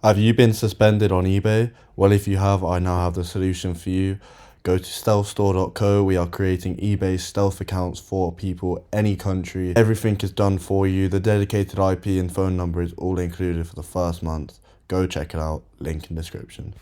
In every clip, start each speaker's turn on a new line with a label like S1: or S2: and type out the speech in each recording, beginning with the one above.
S1: Have you been suspended on eBay? Well, if you have, I now have the solution for you. Go to stealthstore.co. We are creating eBay stealth accounts for people, any country. Everything is done for you. The dedicated IP and phone number is all included for the first month. Go check it out. Link in description.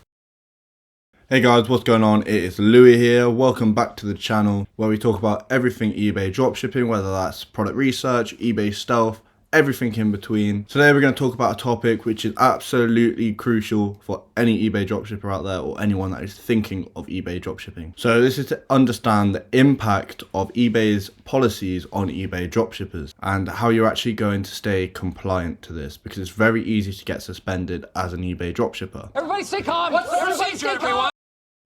S1: Hey guys, what's going on? It is Louis here. Welcome back to the channel where we talk about everything eBay dropshipping, whether that's product research, eBay stealth, everything in between. Today we're going to talk about a topic which is absolutely crucial for any eBay dropshipper out there or anyone that is thinking of eBay dropshipping. So this is to understand the impact of eBay's policies on eBay dropshippers and how you're actually going to stay compliant to this, because it's very easy to get suspended as an eBay dropshipper.
S2: Everybody stay calm. What's the procedure, everyone?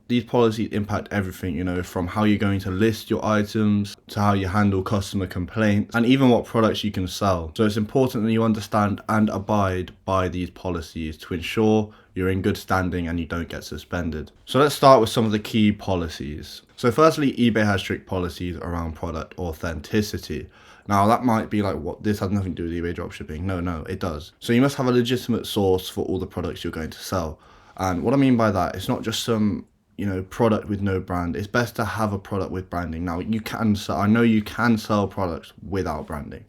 S1: These policies impact everything, you know, from how you're going to list your items to how you handle customer complaints and even what products you can sell. So it's important that you understand and abide by these policies to ensure you're in good standing and you don't get suspended. So let's start with some of the key policies. So firstly, eBay has strict policies around product authenticity. Now that might be like, what, this has nothing to do with eBay dropshipping. No, it does. So you must have a legitimate source for all the products you're going to sell. And what I mean by that, it's not just some product with no brand. It's best to have a product with branding. Now you can sell, I know you can sell products without branding,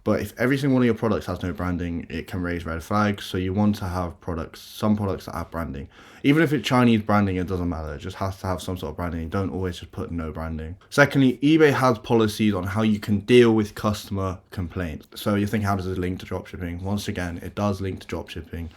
S1: but if every single one of your products has no branding, it can raise red flags. So you want to have some products that have branding. Even if it's Chinese branding, it doesn't matter. It just has to have some sort of branding. Don't always just put no branding. Secondly, eBay has policies on how you can deal with customer complaints. So you think, how does it link to dropshipping? Once again, it does link to dropshipping.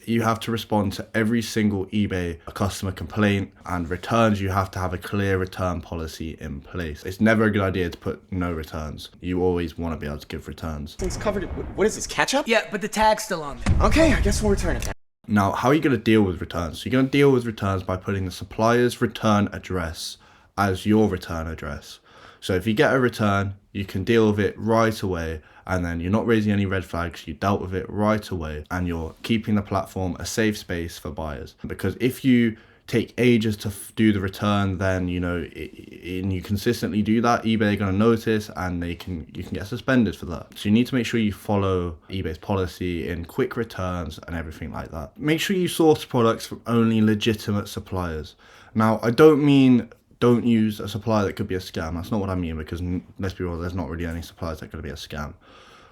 S1: You have to respond to every single eBay customer complaint, and returns, you have to have a clear return policy in place. It's never a good idea to put no returns. You always want to be able to give returns.
S3: It's covered. What is this, ketchup?
S2: Yeah, but the tag's still on there.
S3: Okay, I guess we'll return it.
S1: Now, how are you going to deal with returns? So you're going to deal with returns by putting the supplier's return address as your return address. So if you get a return, you can deal with it right away, and then you're not raising any red flags. You dealt with it right away, and you're keeping the platform a safe space for buyers. Because if you take ages to do the return, then and you consistently do that, eBay are going to notice, and you can get suspended for that. So you need to make sure you follow eBay's policy in quick returns and everything like that. Make sure you source products from only legitimate suppliers. Now, I don't mean don't use a supplier that could be a scam. That's not what I mean, because let's be real, there's not really any suppliers that could be a scam.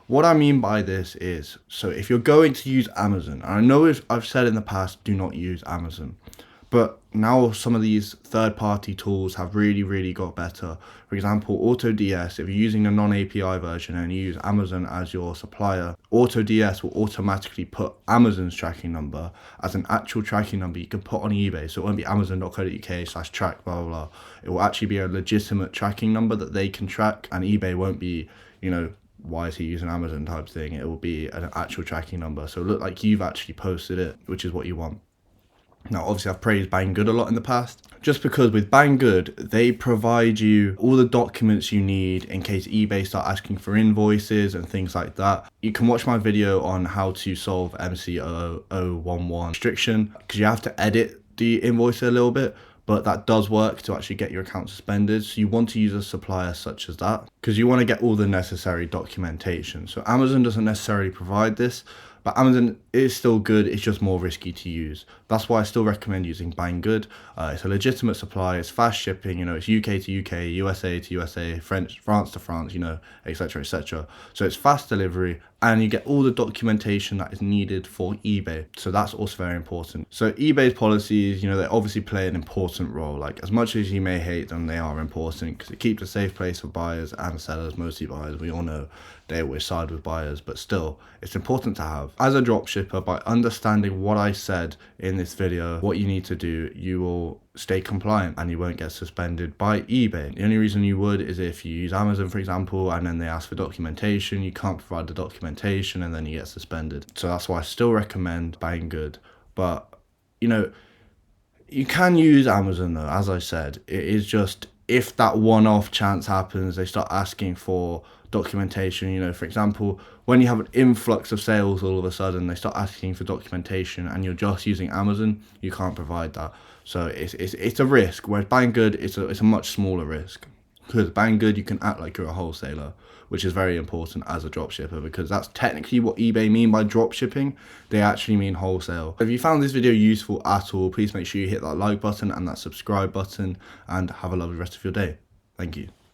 S1: What I mean by this is, so if you're going to use Amazon, and I know I've said in the past, do not use Amazon, but now some of these third-party tools have really got better. For example, AutoDS, if you're using a non-API version and you use Amazon as your supplier, AutoDS will automatically put Amazon's tracking number as an actual tracking number you can put on eBay. So it won't be amazon.co.uk/track, blah, blah, blah. It will actually be a legitimate tracking number that they can track, and eBay won't be, why is he using Amazon type thing. It will be an actual tracking number. So look like you've actually posted it, which is what you want. Now, obviously, I've praised Banggood a lot in the past, just because with Banggood, they provide you all the documents you need in case eBay start asking for invoices and things like that. You can watch my video on how to solve MC0011 restriction, because you have to edit the invoice a little bit, but that does work to actually get your account suspended. So you want to use a supplier such as that, because you want to get all the necessary documentation. So Amazon doesn't necessarily provide this, but Amazon is still good, it's just more risky to use. That's why I still recommend using Banggood. It's a legitimate supply, it's fast shipping, it's UK to UK, USA to USA, France to France, etc, etc. So it's fast delivery, and you get all the documentation that is needed for eBay. So that's also very important. So eBay's policies, they obviously play an important role. Like, as much as you may hate them, they are important, because it keeps a safe place for buyers and sellers, mostly buyers. We all know they always side with buyers, but still, it's important to have. As a dropshipper, by understanding what I said in this video, what you need to do, you will stay compliant and you won't get suspended by eBay. The only reason you would is if you use Amazon, for example, and then they ask for documentation, you can't provide the documentation, and then you get suspended. So that's why I still recommend Banggood. But you can use Amazon though. As I said, it is just, if that one-off chance happens, they start asking for documentation. For example, when you have an influx of sales, all of a sudden they start asking for documentation, and you're just using Amazon, you can't provide that. So it's a risk. Whereas Banggood, it's a much smaller risk, because Banggood, you can act like you're a wholesaler, which is very important as a dropshipper, because that's technically what eBay mean by dropshipping. They actually mean wholesale. If you found this video useful at all, please make sure you hit that like button and that subscribe button, and have a lovely rest of your day. Thank you.